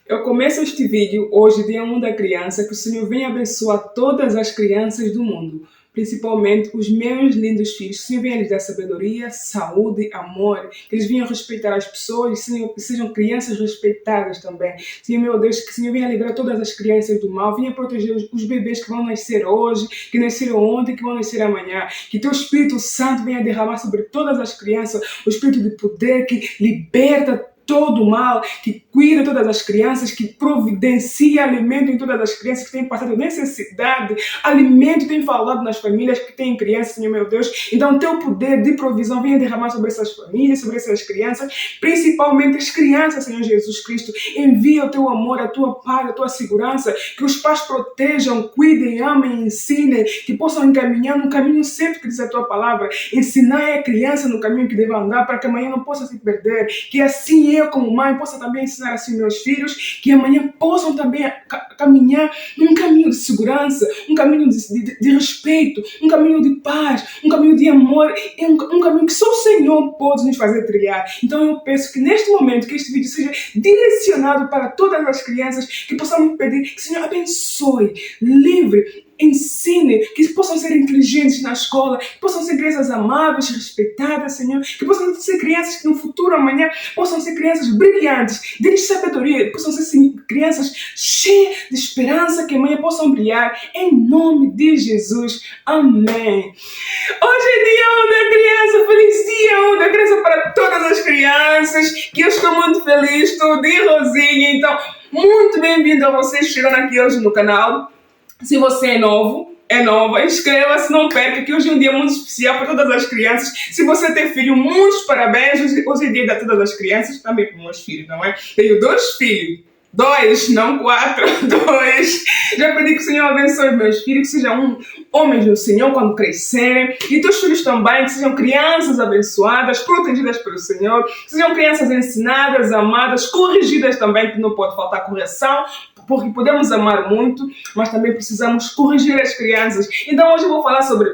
Eu começo este vídeo hoje, dia 1 da criança, que o Senhor venha abençoar todas as crianças do mundo, principalmente os meus lindos filhos. Que o Senhor venha lhes dar sabedoria, saúde, amor, que eles venham respeitar as pessoas, que sejam crianças respeitadas também. Senhor, meu Deus, que o Senhor venha livrar todas as crianças do mal, venha proteger os bebês que vão nascer hoje, que nasceram ontem, que vão nascer amanhã. Que teu Espírito Santo venha derramar sobre todas as crianças o Espírito de poder que liberta todo o mal, que cuida todas as crianças, que providencia alimento em todas as crianças que têm passado necessidade. Alimento tem faltado nas famílias que têm crianças, Senhor meu Deus. Então, teu poder de provisão venha derramar sobre essas famílias, sobre essas crianças, principalmente as crianças, Senhor Jesus Cristo. Envia o teu amor, a tua paz, a tua segurança, que os pais protejam, cuidem, amem, ensinem, que possam encaminhar no caminho sempre que diz a tua palavra. Ensinar a criança no caminho que deve andar, para que amanhã não possa se perder. Que assim eu, como mãe, possa também ensinar assim meus filhos, que amanhã possam também caminhar num caminho de segurança, um caminho de respeito, um caminho de paz, um caminho de amor, um caminho que só o Senhor pode nos fazer trilhar. Então eu peço que neste momento, que este vídeo seja direcionado para todas as crianças, que possamos pedir que o Senhor abençoe, livre, ensine, que possam ser inteligentes na escola, que possam ser crianças amáveis, respeitadas, Senhor, que possam ser crianças que no futuro, amanhã, possam ser crianças brilhantes, de sabedoria, que possam ser crianças cheias de esperança, que amanhã possam brilhar, em nome de Jesus. Amém. Hoje é dia 1 da criança, feliz dia 1 da criança para todas as crianças, que eu estou muito feliz, estou de rosinha, então, muito bem-vindo a vocês que chegaram aqui hoje no canal. Se você é novo, é nova, inscreva-se, não perca, que hoje é um dia muito especial para todas as crianças. Se você tem filho, muitos parabéns. Hoje é dia de todas as crianças, também para os meus filhos, não é? Tenho 2 filhos. 2, não 4, 2. Já pedi que o Senhor abençoe meus filhos, que sejam homens do Senhor quando crescerem. E teus filhos também, que sejam crianças abençoadas, protegidas pelo Senhor. Que sejam crianças ensinadas, amadas, corrigidas também, que não pode faltar correção. Porque podemos amar muito, mas também precisamos corrigir as crianças. Então hoje eu vou falar sobre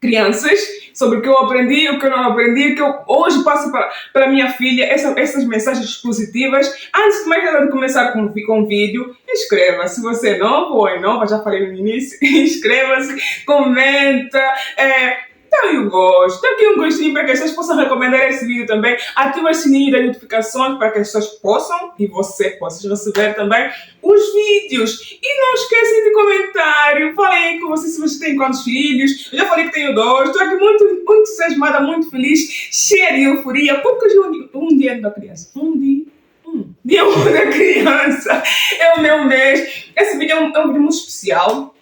crianças, sobre o que eu aprendi, o que eu não aprendi, o que eu hoje passo para minha filha, essas mensagens positivas. Antes de mais nada de começar com o vídeo, inscreva-se. Se você é novo ou é nova, já falei no início, inscreva-se, comenta, dá um gosto, dá aqui um gostinho para que as pessoas possam recomendar esse vídeo também. Ativa o sininho das notificações para que as pessoas possam, e você possa receber também os vídeos. E não esqueçam de comentário. Falei aí com vocês se você tem quantos filhos. Eu já falei que tenho 2. Estou aqui muito entusiasmada, muito feliz, cheia de euforia, porque hoje é um dia da criança. Dia 1 da criança. É o meu mês. Esse vídeo é um vídeo muito especial.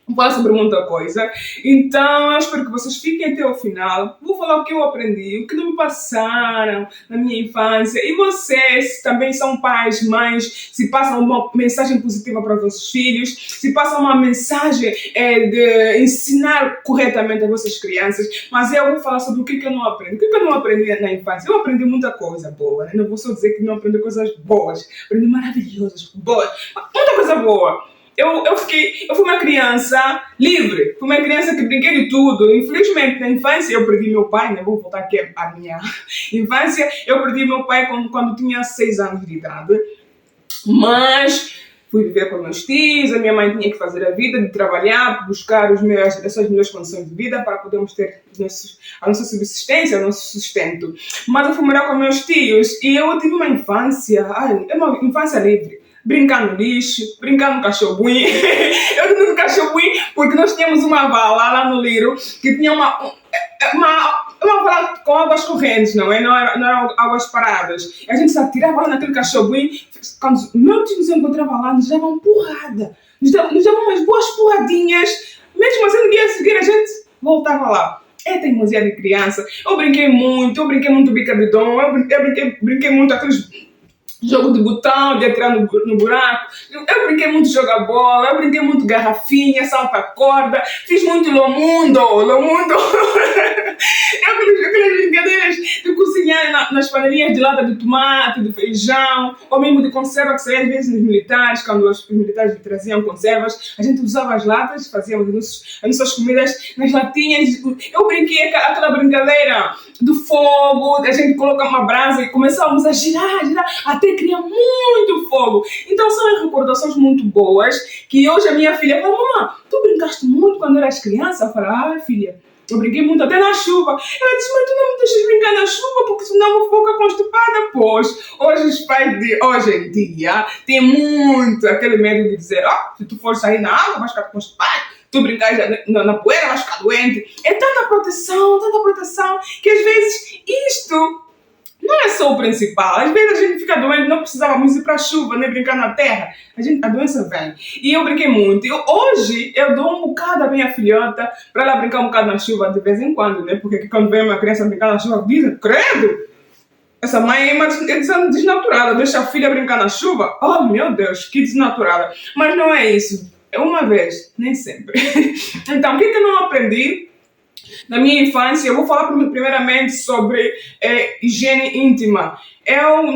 Vou falar sobre muita coisa, então eu espero que vocês fiquem até o final. Vou falar o que eu aprendi, o que não me passaram na minha infância. E vocês também são pais, mães, se passam uma mensagem positiva para os vossos filhos, se passam uma mensagem de ensinar corretamente as vossas crianças. Mas eu vou falar sobre o que eu não aprendi. O que eu não aprendi na infância? Eu aprendi muita coisa boa, né? Não vou só dizer que não aprendi coisas boas, aprendi maravilhosas, boas, muita coisa boa. Eu fui uma criança livre, fui uma criança que brinquei de tudo. Infelizmente, na infância, eu perdi meu pai, né? Vou voltar aqui à minha infância. Eu perdi meu pai quando tinha 6 anos de idade. Mas fui viver com meus tios, a minha mãe tinha que fazer a vida, de trabalhar, buscar as melhores condições de vida para podermos ter a nossa subsistência, o nosso sustento. Mas eu fui morar com meus tios e eu tive uma infância livre. Brincar no lixo, brincar no cachorro-buim. Eu digo no cachorro-buim porque nós tínhamos uma vala lá no Liro que tinha uma vala com águas correntes, não eram águas paradas. E a gente se atirava lá naquele cachorro-buim. Quando meus tios nos encontravam lá, nos davam porrada. Nos davam umas boas porradinhas. Mesmo assim, no dia a seguir, a gente voltava lá. É teimosia de criança. Eu brinquei muito bica de dom. Eu brinquei muito aqueles jogo de botão, de atirar no buraco. Eu brinquei muito de jogar bola, eu brinquei muito de garrafinha, salta-corda, fiz muito lomundo. Aquelas brincadeiras de cozinhar nas panelinhas de lata de tomate, de feijão, ou mesmo de conserva que saía às vezes nos militares, quando os militares traziam conservas, a gente usava as latas, fazíamos as nossas comidas nas latinhas. Eu brinquei aquela brincadeira do fogo, a gente coloca uma brasa e começávamos a girar, até ontem cria muito fogo. Então são recordações muito boas que hoje a minha filha fala, mamãe, tu brincaste muito quando eras criança? Eu falo, filha, eu brinquei muito até na chuva. Ela disse, mas tu não me deixas brincar na chuva porque senão eu vou ficar constipada. Pois, hoje os pais de hoje em dia têm muito aquele medo de dizer, se tu for sair na água vais ficar constipado, tu brincar na poeira vais ficar doente. É tanta proteção, que às vezes isto não é só o principal. Às vezes a gente fica doente, não precisávamos ir para a chuva, nem brincar na terra. A doença vem. E eu brinquei muito. Hoje eu dou um bocado à minha filhota para ela brincar um bocado na chuva de vez em quando, né? Porque quando vem uma criança brincar na chuva, dizem, credo! Essa mãe é desnaturada, deixa a filha brincar na chuva. Oh, meu Deus, que desnaturada. Mas não é isso. É uma vez, nem sempre. Então, o que eu não aprendi na minha infância? Eu vou falar primeiramente sobre higiene íntima.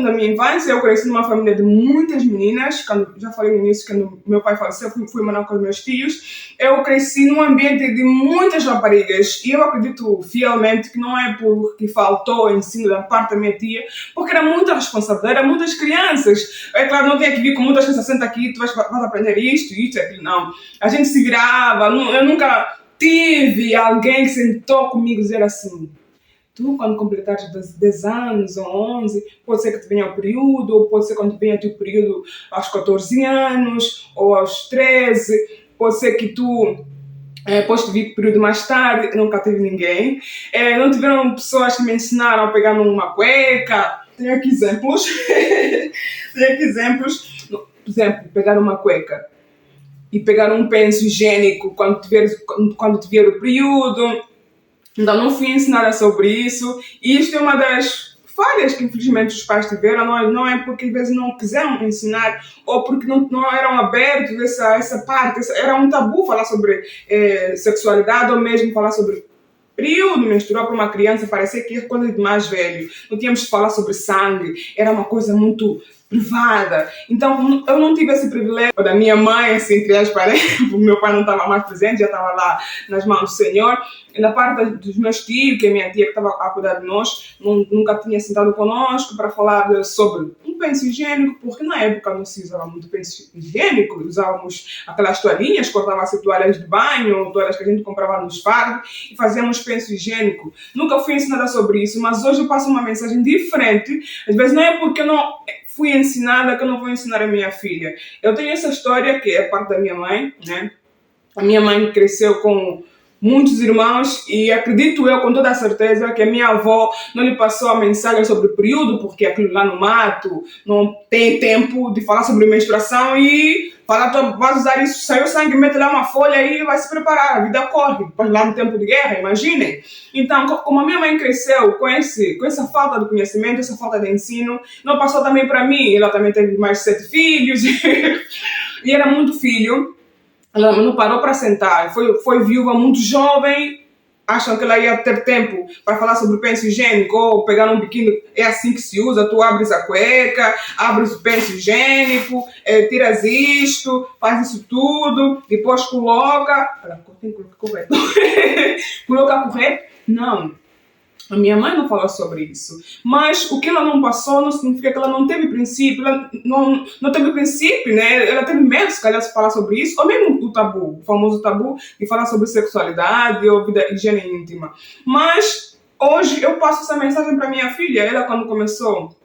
Na minha infância, eu cresci numa família de muitas meninas. Já falei no início, quando meu pai faleceu, fui morar com os meus tios. Eu cresci num ambiente de muitas raparigas. E eu acredito fielmente que não é porque faltou ensino da parte da minha tia, porque era muita responsabilidade, eram muitas crianças. É claro, não tinha que vir com muitas crianças, senta aqui, tu vais aprender isto, aquilo, não. A gente se virava, eu nunca tive alguém que sentou comigo e dizer assim, tu, quando completares 10 anos ou 11, pode ser que te venha o período, ou pode ser quando venha o período aos 14 anos, ou aos 13, pode ser que tu podes vir o período mais tarde. Nunca tive ninguém. Não tiveram pessoas que me ensinaram a pegar numa cueca. Tenho aqui exemplos. Por exemplo, pegar uma cueca e pegar um penso higiênico quando te vier o período. Então não fui ensinada sobre isso, e isto é uma das falhas que infelizmente os pais tiveram. Não é porque às vezes não quiseram ensinar ou porque não eram abertos a essa parte. Era um tabu falar sobre sexualidade, ou mesmo falar sobre período menstrual para uma criança. Parecia que é coisa de mais velho. Não tínhamos que falar sobre sangue, era uma coisa muito privada. Então eu não tive esse privilégio da minha mãe, assim, entre aspas, porque meu pai não estava mais presente, já estava lá nas mãos do Senhor. E na parte dos meus tios, que é a minha tia que estava a cuidar de nós, nunca tinha sentado conosco para falar sobre um penso higiênico, porque na época não se usava muito penso higiênico, usávamos aquelas toalhinhas, cortava-se toalhas de banho, toalhas que a gente comprava nos fardos, e fazíamos penso higiênico. Nunca fui ensinada sobre isso, mas hoje eu passo uma mensagem diferente. Às vezes não é porque eu não fui ensinada que eu não vou ensinar a minha filha. Eu tenho essa história que é parte da minha mãe, né? A minha mãe cresceu com muitos irmãos, e acredito eu com toda a certeza que a minha avó não lhe passou a mensagem sobre o período, porque aquilo lá no mato não tem tempo de falar sobre menstruação e falar, tu vais usar isso, saiu sangue, mete lá uma folha e vai se preparar, a vida corre, depois lá no tempo de guerra, imaginem. Então, como a minha mãe cresceu com essa falta de conhecimento, essa falta de ensino, não passou também para mim. Ela também teve mais 7 filhos e era muito filho. Ela não parou para sentar, foi viúva muito jovem. Acham que ela ia ter tempo para falar sobre o penso higiênico, ou pegar um biquíni, é assim que se usa, tu abres a cueca, abres o penso higiênico, tiras isto, faz isso tudo, depois coloca... Tem que colocar correto. Coloca correto? Não. A minha mãe não falou sobre isso, mas o que ela não passou não significa que ela não teve princípio. Ela não teve princípio, né? Ela teve medo, se calhar, de falar sobre isso, ou mesmo o tabu, o famoso tabu de falar sobre sexualidade ou vida, higiene íntima. Mas hoje eu passo essa mensagem para minha filha. Ela, quando começou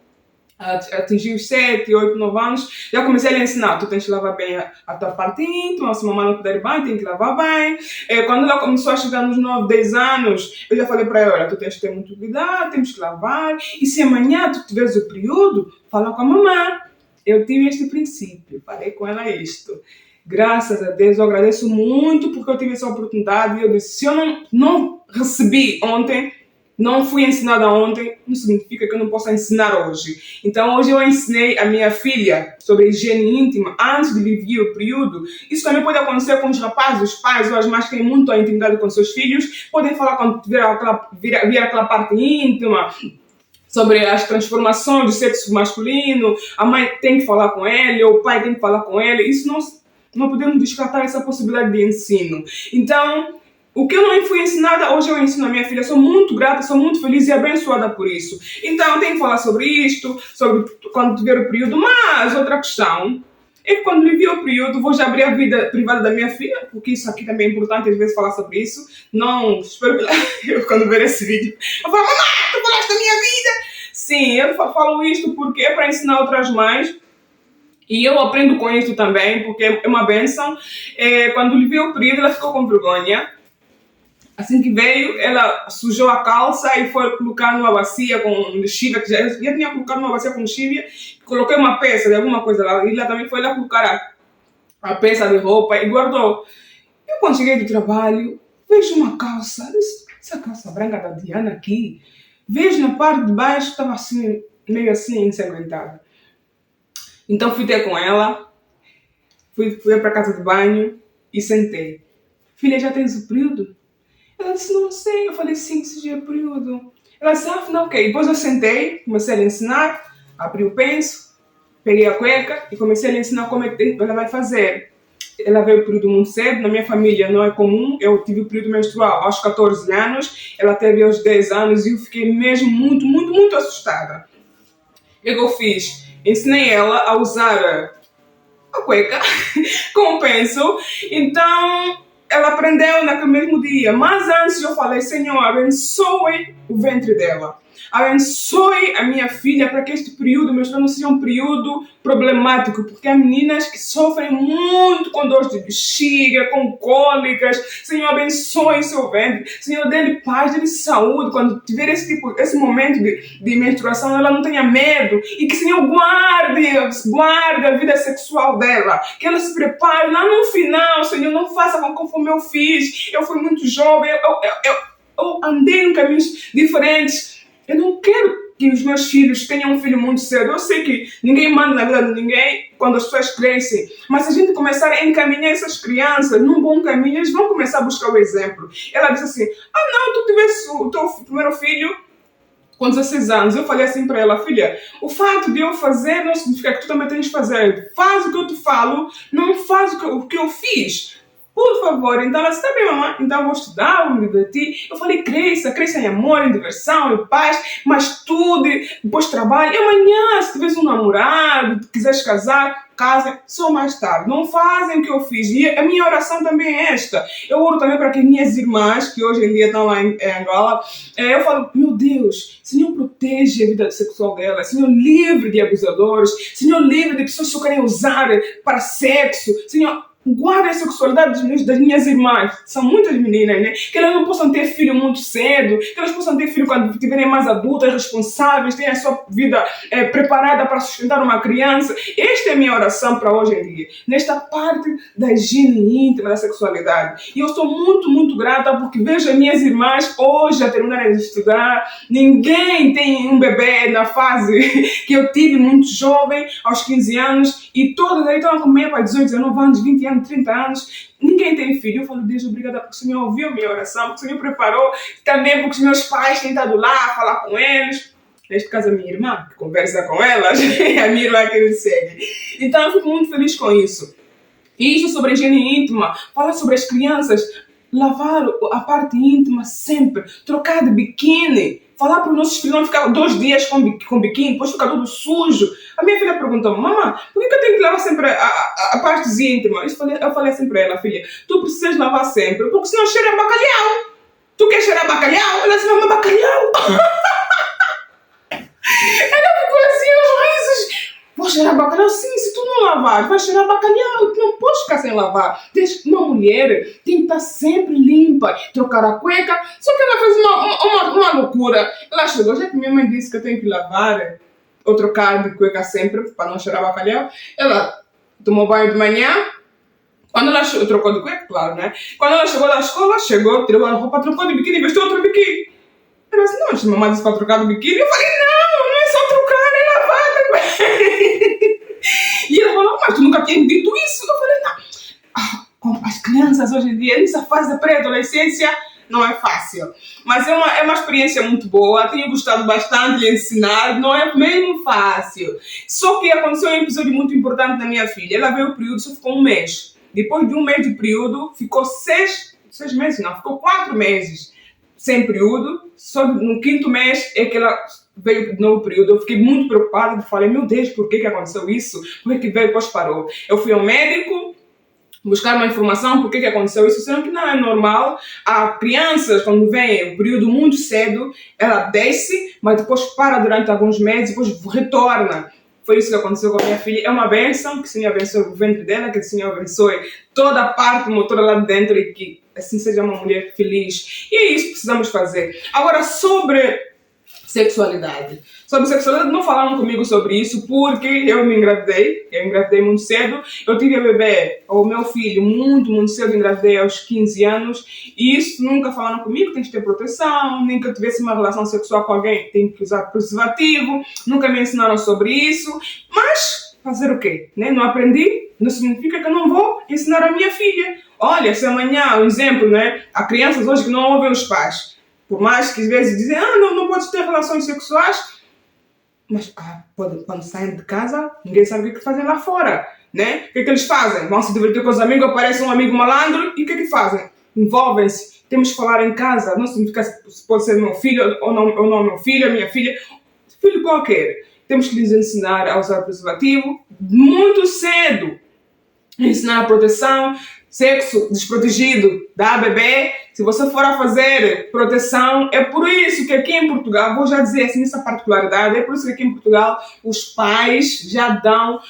a atingir os 7, 8, 9 anos, já comecei a lhe ensinar, tu tens que lavar bem a tua parte íntima, se a mamãe não te der bem, tem que lavar bem. Quando ela começou a chegar nos 9, 10 anos, eu já falei para ela, tu tens que ter muito cuidado, temos que lavar, e se amanhã tu tiveres o período, fala com a mamãe. Eu tive este princípio, falei com ela isto. Graças a Deus, eu agradeço muito porque eu tive essa oportunidade. Eu disse, se eu não recebi ontem, não fui ensinada ontem, não significa que eu não possa ensinar hoje. Então hoje eu ensinei a minha filha sobre higiene íntima antes de vir o período. Isso também pode acontecer com os rapazes, os pais ou as mães que têm muito a intimidade com seus filhos. Podem falar quando vir aquela parte íntima, sobre as transformações do sexo masculino. A mãe tem que falar com ele, ou o pai tem que falar com ele. Isso não podemos descartar essa possibilidade de ensino. Então, O que eu não fui ensinada, hoje eu ensino a minha filha. Sou muito grata, sou muito feliz e abençoada por isso. Então, eu tenho que falar sobre isto, sobre quando tiver o período. Mas, outra questão é que quando vivi o período, vou já abrir a vida privada da minha filha, porque isso aqui também é importante, às vezes, falar sobre isso. Não, espero que eu, quando ver esse vídeo, eu falo, mamãe, tu falaste da minha vida? Sim, eu falo isto porque é para ensinar outras mães. E eu aprendo com isso também, porque é uma bênção. Quando lhe viu o período, ela ficou com vergonha. Assim que veio, ela sujou a calça e foi colocar numa bacia com lexívia, que já tinha colocado numa bacia com lexívia, coloquei uma peça de alguma coisa lá, e ela também foi lá colocar a peça de roupa e guardou. Eu, quando cheguei do trabalho, vejo uma calça, disse, essa calça branca da Diana aqui, vejo na parte de baixo, estava assim, meio assim, ensanguentada. Então fui ter com ela, fui para a casa de banho e sentei. Filha, já tens o período? Ela disse, não sei. Eu falei, sim, esse dia é período. Ela disse, não, ok. Depois eu sentei, comecei a lhe ensinar, abri o penso, peguei a cueca e comecei a lhe ensinar como é que ela vai fazer. Ela veio o período muito cedo, na minha família não é comum, eu tive o período menstrual aos 14 anos, ela teve aos 10 anos e eu fiquei mesmo muito, muito, muito assustada. O que eu fiz? Ensinei ela a usar a cueca com o penso, então ela aprendeu naquele mesmo dia, mas antes eu falei, Senhor, abençoe o ventre dela. Abençoe a minha filha para que este período menstrual não seja um período problemático, porque há meninas que sofrem muito com dores de bexiga, com cólicas. Senhor, abençoe seu ventre. Senhor, dê-lhe paz, dê-lhe saúde. Quando tiver esse momento de menstruação, ela não tenha medo. E que, Senhor, guarde a vida sexual dela. Que ela se prepare lá no final. Senhor, não faça conforme eu fiz. Eu fui muito jovem, eu andei em caminhos diferentes. Eu não quero que os meus filhos tenham um filho muito cedo. Eu sei que ninguém manda na vida de ninguém quando as pessoas crescem. Mas se a gente começar a encaminhar essas crianças num bom caminho, eles vão começar a buscar o exemplo. Ela disse assim, não, tu tivesse o teu primeiro filho com 16 anos. Eu falei assim para ela, filha, o fato de eu fazer não significa que tu também tens de fazer. Faz o que eu te falo, não faz o que eu fiz. Por favor. Então ela disse, tá bem, mamãe, então eu vou estudar, vou me divertir. Eu falei, cresça em amor, em diversão, em paz, mas estude, depois trabalhe. E amanhã, se tiveres um namorado, quiseres casar, casa, só mais tarde. Não fazem o que eu fiz. E a minha oração também é esta. Eu oro também para que minhas irmãs, que hoje em dia estão lá em Angola, eu falo, meu Deus, Senhor, protege a vida sexual dela. Senhor, livre de abusadores. Senhor, livre de pessoas que querem usar para sexo. Senhor, guarda a sexualidade das minhas irmãs, são muitas meninas, né? Que elas não possam ter filho muito cedo, que elas possam ter filho quando estiverem mais adultas, responsáveis, tenham a sua vida preparada para sustentar uma criança. Esta é a minha oração para hoje em dia, nesta parte da higiene íntima da sexualidade. E eu estou muito, muito grata porque vejo as minhas irmãs hoje a terminarem de estudar. Ninguém tem um bebê na fase que eu tive muito jovem, aos 15 anos, e todas aí estão comigo para 18, 19 anos, 20 anos, 30 anos, ninguém tem filho. Eu falo, Deus, obrigada porque o Senhor ouviu a minha oração, porque o Senhor preparou, também porque os meus pais têm estado lá a falar com eles. Neste caso, a minha irmã, que conversa com elas, a minha irmã que me segue. Então, eu fico muito feliz com isso. E isso sobre a higiene íntima, falar sobre as crianças, lavar a parte íntima sempre, trocar de biquíni, falar para os nossos filhos não ficar 2 dias com biquíni, depois ficar tudo sujo. A minha filha perguntou, mamãe, por que eu tenho que lavar sempre a parte íntima? Eu falei assim para ela, filha, tu precisas lavar sempre, porque senão cheira bacalhau. Tu quer cheirar bacalhau? Ela disse, mamãe, bacalhau. Ela ficou assim, os risos. Vou cheirar bacalhau? Sim, se tu não lavar, vai cheirar bacalhau. Tu não podes ficar sem lavar. Uma mulher tem que estar sempre limpa, trocar a cueca. Só que ela fez uma loucura. Ela chegou, já que minha mãe disse que eu tenho que lavar ou trocar de cueca sempre, para não cheirar bacalhau. Ela tomou banho de manhã. Quando ela trocou de cueca, claro, né? Quando ela chegou da escola, tirou a roupa, trocou de biquíni, vestiu outro biquíni. Ela disse, não, mamãe disse para trocar de biquíni. Eu falei, não é só trocar, é lavar também. E ela falou, mas tu nunca tinha dito isso? Eu falei, não. As crianças hoje em dia, nessa fase da pré-adolescência, não é fácil. Mas é uma experiência muito boa, tenho gostado bastante de ensinar, não é mesmo fácil. Só que aconteceu um episódio muito importante na minha filha. Ela veio o período, só ficou 1 mês. Depois de 1 mês de período, ficou 6 6 meses não, ficou 4 meses sem período, só no 5º mês é que ela veio de novo período. Eu fiquei muito preocupada, falei, meu Deus, por que aconteceu isso? Por que veio e depois parou? Eu fui ao médico buscar uma informação por que aconteceu isso, sendo que não é normal. Há crianças, quando vem o período muito cedo, ela desce, mas depois para durante alguns meses, depois retorna. Foi isso que aconteceu com a minha filha. É uma bênção, que o Senhor abençoe o ventre dela, que o Senhor abençoe toda a parte motora lá dentro e que assim seja uma mulher feliz. E é isso que precisamos fazer. Agora, sobre sexualidade. Sobre sexualidade, não falaram comigo sobre isso porque eu engravidei muito cedo. Eu tive a bebê, o meu filho, muito cedo, engravidei aos 15 anos. E isso nunca falaram comigo, tem que ter proteção, nem que eu tivesse uma relação sexual com alguém, tem que usar preservativo. Nunca me ensinaram sobre isso. Mas fazer o quê? Né? Não aprendi, não significa que eu não vou ensinar a minha filha. Olha, se amanhã, um exemplo, né? Há crianças hoje que não ouvem os pais. Por mais que às vezes dizem, não podes ter relações sexuais, mas quando saem de casa, ninguém sabe o que fazem lá fora, né? O que eles fazem? Vão se divertir com os amigos, aparece um amigo malandro, e o que fazem? Envolvem-se. Temos que falar em casa, não significa se pode ser meu filho ou não meu filho, minha filha, filho qualquer. Temos que lhes ensinar a usar preservativo muito cedo. Ensinar a proteção, sexo desprotegido da bebê. Se você for a fazer proteção, é por isso que aqui em Portugal, vou já dizer assim, essa particularidade, é por isso que aqui em Portugal os pais já dão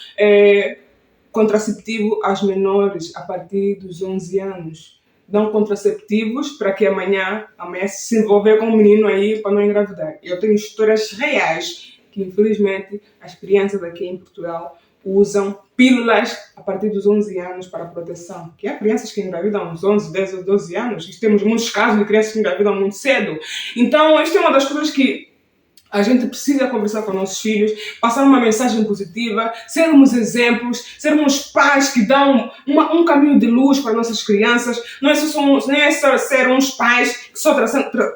contraceptivo aos menores a partir dos 11 anos. Dão contraceptivos para que amanhã se envolver com um menino aí para não engravidar. Eu tenho histórias reais que, infelizmente, as crianças aqui em Portugal usam pílulas a partir dos 11 anos para proteção. Que há crianças que engravidam aos 11, 10 ou 12 anos. Temos muitos casos de crianças que engravidam muito cedo. Então, esta é uma das coisas que a gente precisa conversar com nossos filhos, passar uma mensagem positiva, sermos exemplos, sermos pais que dão um caminho de luz para nossas crianças. Não é só ser uns pais que só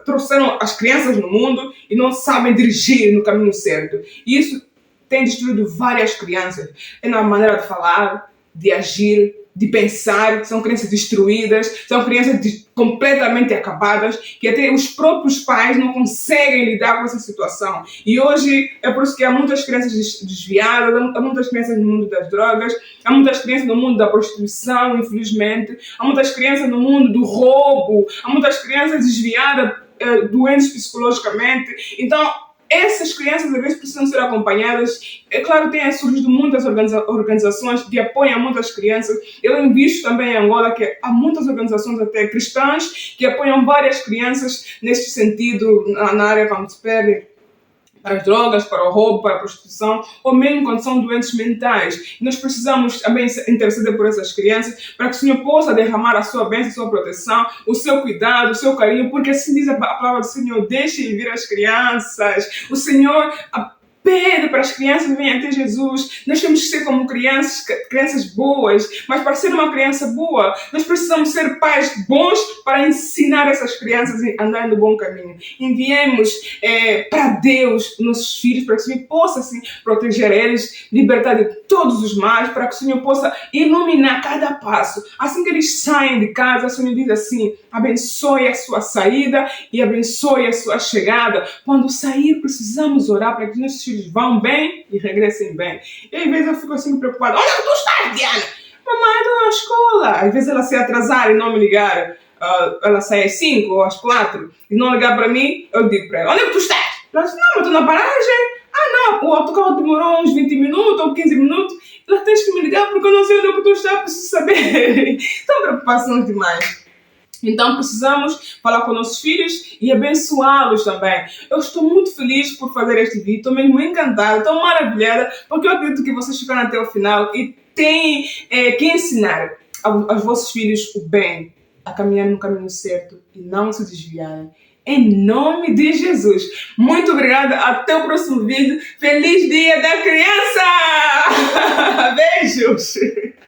trouxeram as crianças no mundo e não sabem dirigir no caminho certo. E isso tem destruído várias crianças. É na maneira de falar, de agir, de pensar. São crianças destruídas, são crianças completamente acabadas, que até os próprios pais não conseguem lidar com essa situação. E hoje é por isso que há muitas crianças desviadas, há muitas crianças no mundo das drogas, há muitas crianças no mundo da prostituição, infelizmente, há muitas crianças no mundo do roubo, há muitas crianças desviadas, doentes psicologicamente. Então, essas crianças, às vezes, precisam ser acompanhadas. É claro, tem surgido muitas organizações que apoiam muitas crianças. Eu invisto também em Angola que há muitas organizações até cristãs que apoiam várias crianças neste sentido, na área quando se perde para as drogas, para o roubo, para a prostituição, ou mesmo quando são doentes mentais. Nós precisamos também interceder por essas crianças, para que o Senhor possa derramar a sua bênção, a sua proteção, o seu cuidado, o seu carinho, porque assim diz a palavra do Senhor, deixem vir as crianças. O Senhor pede para as crianças virem até Jesus. Nós temos que ser como crianças boas, mas para ser uma criança boa, nós precisamos ser pais bons para ensinar essas crianças a andar no bom caminho. Enviemos para Deus nossos filhos, para que o Senhor possa assim, proteger eles, libertar de todos os males, para que o Senhor possa iluminar cada passo. Assim que eles saem de casa, o Senhor diz assim, abençoe a sua saída e abençoe a sua chegada. Quando sair, precisamos orar para que nossos filhos vão bem e regressem bem. E às vezes eu fico assim preocupada. Onde é que tu estás, Diana? Mamãe, estou na escola. Às vezes ela se atrasar e não me ligar. Ela sai às 5 ou às 4 e não ligar para mim, eu digo para ela, onde é que tu estás? Ela diz, não, mas estou na paragem. Não, o autocarro demorou uns 20 minutos ou 15 minutos. Ela tens que me ligar porque eu não sei onde é que tu estás, preciso saber. São preocupações demais. Então precisamos falar com nossos filhos e abençoá-los também. Eu estou muito feliz por fazer este vídeo, estou mesmo encantada, estou maravilhada, porque eu acredito que vocês ficaram até o final e têm que ensinar aos vossos filhos o bem, a caminhar no caminho certo e não se desviarem. Em nome de Jesus. Muito obrigada, até o próximo vídeo. Feliz Dia da Criança! Beijos!